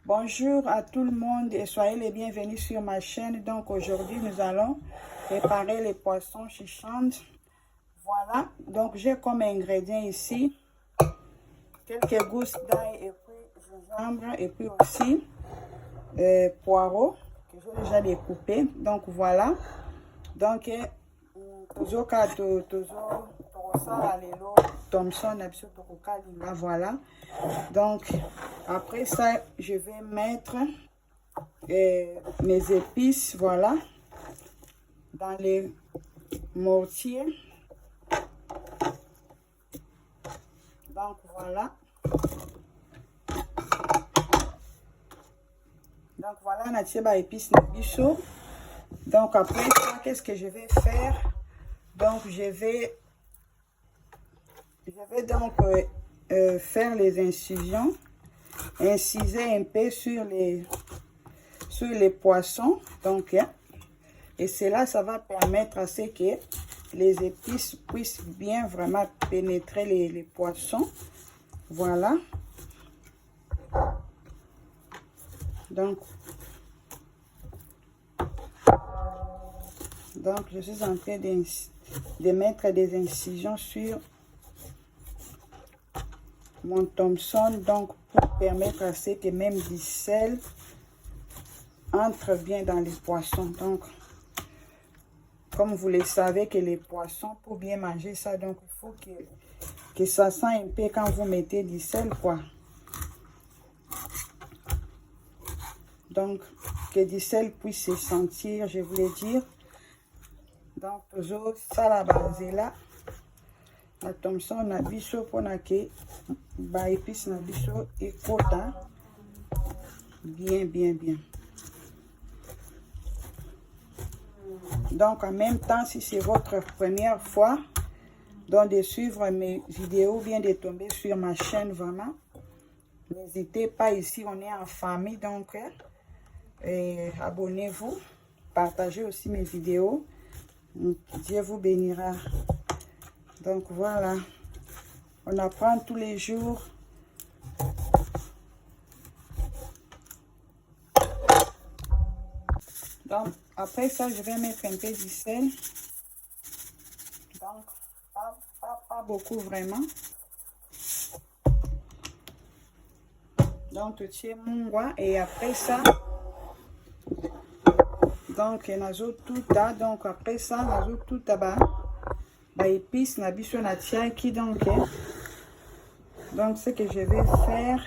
Bonjour à tout le monde et soyez les bienvenus sur ma chaîne. Donc aujourd'hui nous allons préparer les poissons chichantes. Voilà, donc j'ai comme ingrédients ici quelques gousses d'ail et puis gingembre et puis aussi poireaux que j'ai déjà découpé. Donc voilà, donc Thomson, voilà. Donc après ça je vais mettre mes épices, voilà, dans les mortiers. Donc voilà. Donc voilà, natia épices bichot. Donc après ça, qu'est-ce que je vais faire? Donc je vais donc faire les incisions, inciser un peu sur les poissons. Donc et cela, ça va permettre à ce que les épices puissent bien vraiment pénétrer les poissons. Voilà. Donc je suis en train de mettre des incisions sur mon Thomson, donc pour permettre à ce que même du sel entre bien dans les poissons. Donc comme vous le savez que les poissons, pour bien manger ça, donc il faut que ça sent un peu quand vous mettez du sel, quoi. Donc que du sel puisse se sentir, je voulais dire. Donc toujours ça la base là. La Thomson na biso pour que ba épices na biso et quota bien. Donc en même temps, si c'est votre première fois donc de suivre mes vidéos, bien de tomber sur ma chaîne, vraiment n'hésitez pas, ici on est en famille, donc abonnez-vous, partagez aussi mes vidéos, Dieu vous bénira. Donc voilà, on apprend tous les jours. Donc après ça, je vais mettre un peu du sel. Donc pas beaucoup vraiment. Donc tu tiens mon roi et après ça, donc nazo tout ça. Donc après ça, nazo tout tabac. Ba épices na biso na tia qui donc ce que je vais faire,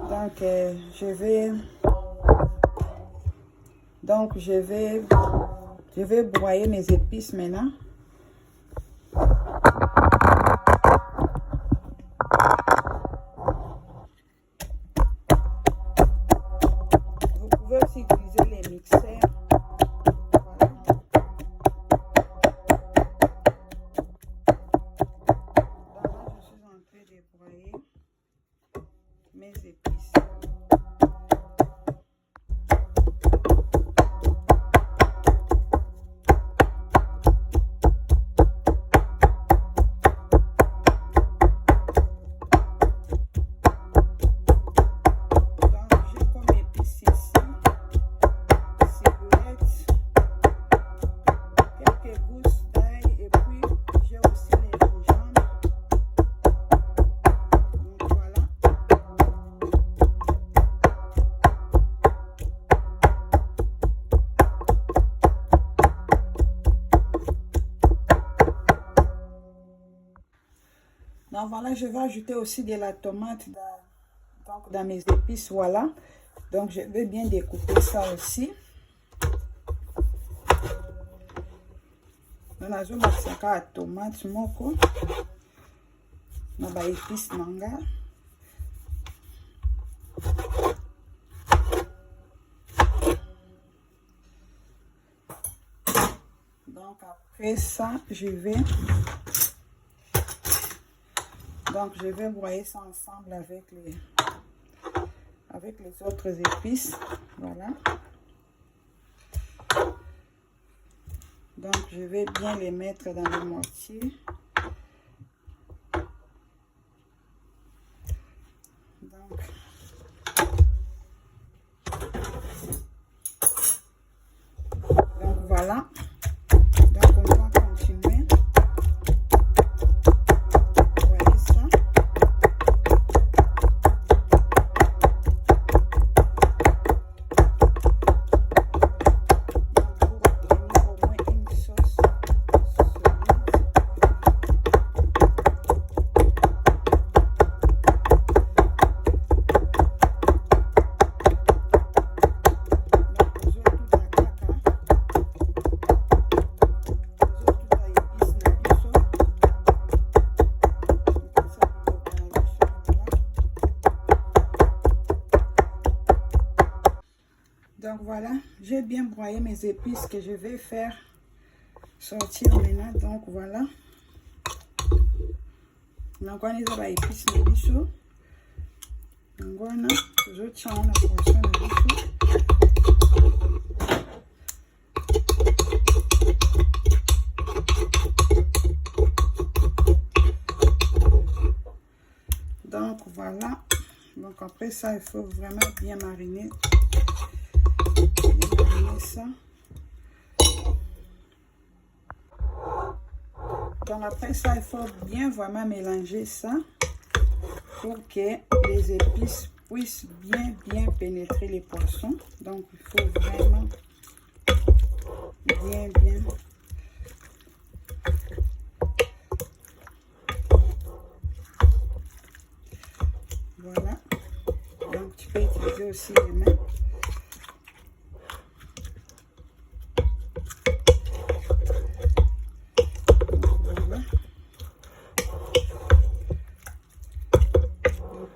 donc je vais broyer mes épices maintenant. Vous pouvez aussi utiliser les mixeurs. Mes épices. Donc j'ai comme épices ici ciboulette, quelques gousses d'ail et puis j'ai aussi les gingembre. Donc voilà. Donc voilà, je vais ajouter aussi de la tomate dans mes épices, voilà. Donc je vais bien découper ça aussi. On a joué la tomate moko na ba épices nanga. Donc après ça, je vais broyer ça ensemble avec les autres épices, voilà. Donc je vais bien les mettre dans le mortier. Donc Donc voilà, j'ai bien broyé mes épices que je vais faire sortir maintenant. Donc voilà. Donc on les a épices de bichou. Donc voilà, je tiens la poisson de bichou. Donc voilà. Donc après ça, il faut vraiment bien mariner. Bien mariner ça. Donc après ça, il faut bien vraiment mélanger ça pour que les épices puissent bien pénétrer les poissons. Donc il faut vraiment bien. Voilà. Donc tu peux utiliser aussi les mains.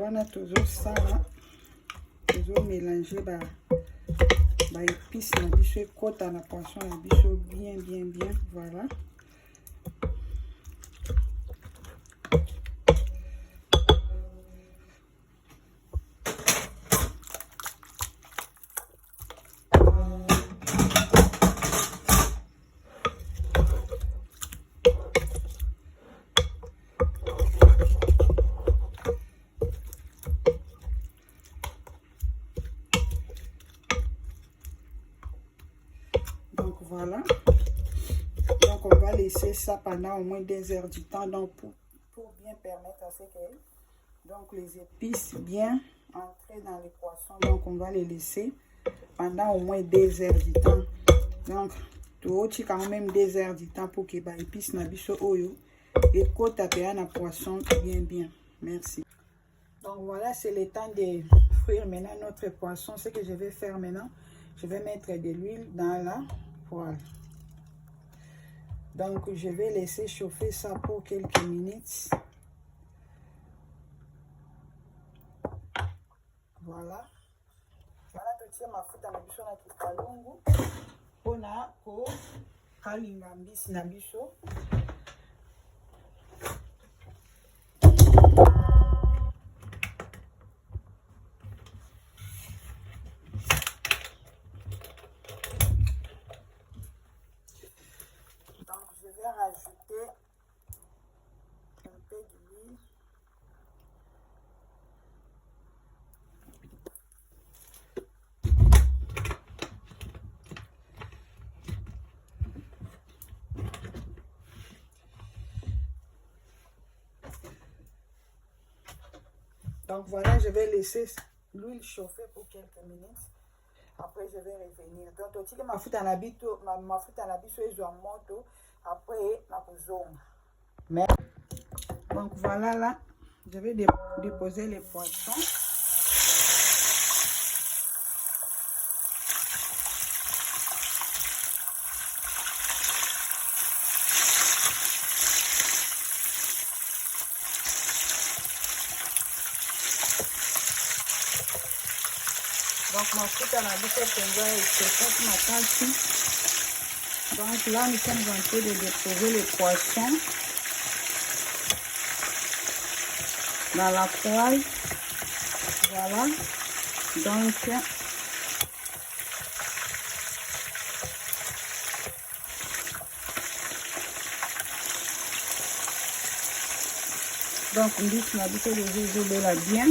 On a toujours ça là, toujours mélanger épices la biche côte à la poisson la biche bien, voilà. Donc voilà, donc on va laisser ça pendant au moins 2 heures du temps, donc pour bien permettre à ce que donc les épices bien entrer dans les poissons. Donc on va les laisser pendant au moins 2 heures du temps. Donc tout quand même 2 heures du temps pour que les épices na biso oyo et côte à la poisson bien. Merci. Donc voilà, c'est le temps de frire maintenant notre poisson. Ce que je vais faire maintenant, je vais mettre de l'huile dans la poêle. Donc je vais laisser chauffer ça pour quelques minutes. Voilà. Voilà, tout ma mafuta na biso na kikalungu pona ko kalinga mbisi na biso. Donc je vais rajouter un peu d'huile. Donc voilà, je vais laisser l'huile chauffer pour quelques minutes. Après, je vais revenir. Donc, tu sais ma foute en habit, ma foute en habit, soit ils ont moto. Après, ma zone. Mais donc voilà là, je vais déposer les poissons. Donc ma foute en habit, c'est ma tante. Donc là, nous sommes en train de déposer les poissons dans la poêle. Voilà. Donc on dit qu'on a dit que les œufs là bien.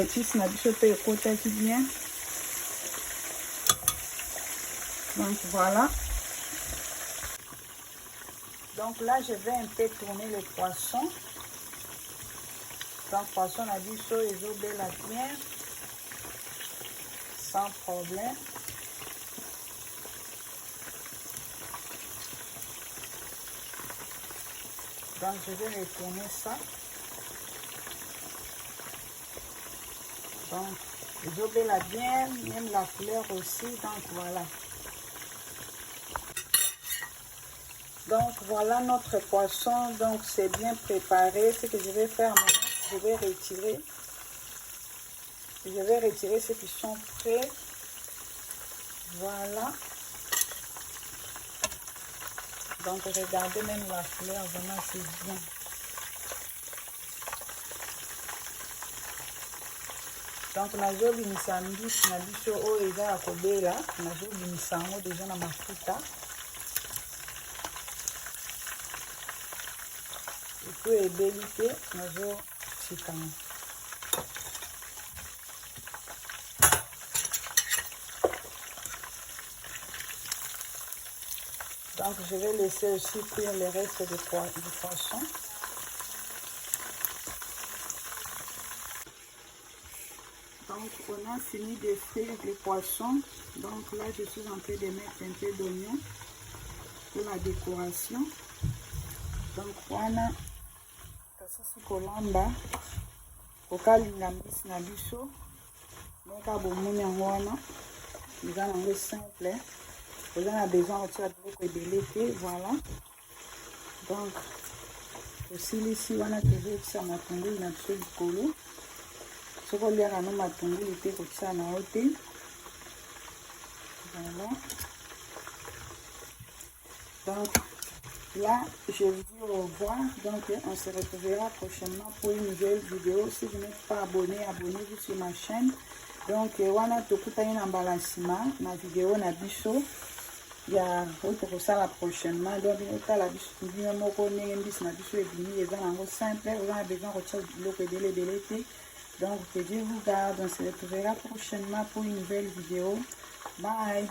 Épices na biso pe ekotaki bien. Donc voilà. Donc là je vais un peu tourner le poisson. Donc poisson na biso ezobela bien sans problème. Donc je vais retourner ça. Donc, je la bien, même la couleur aussi. Donc, voilà. Donc voilà notre poisson, donc c'est bien préparé. Ce que je vais faire maintenant, je vais retirer ceux qui sont prêts. Voilà. Donc regardez même la couleur, vraiment c'est bien. Donc nazobimisa mbisi na biso oyo eza ya kobela, nazobimisa yango deja na mafuta. Epo ebeli te nazotika. Donc je vais laisser aussi cuire le reste du poisson. Donc on a fini de frire les poissons. Donc là je suis en train de mettre un peu d'oignon pour la décoration. Donc voilà, kasi kolamba kokalinga mbisi na biso. Meka bomoni yango wana eza nango simple. Vous avez besoin de beaucoup de voilà. Donc aussi ici on a toujours ça matungulu na biso likolo. Soko liaka no matungulu te kokisa na ote. Voilà. Donc là je vous dis au revoir. Donc on se retrouvera prochainement pour une nouvelle vidéo. Si vous n'êtes pas abonné, abonnez-vous sur ma chaîne. Donc wana tokutani na mbalansima na vidéo na biso. Ya la prochainement. Donc la biso moko ndenge mbisi na biso ebimi eza nango simple. Vous avez besoin de retirer biloko ebele te. Donc que Dieu vous garde. On se retrouvera prochainement pour une nouvelle vidéo. Bye.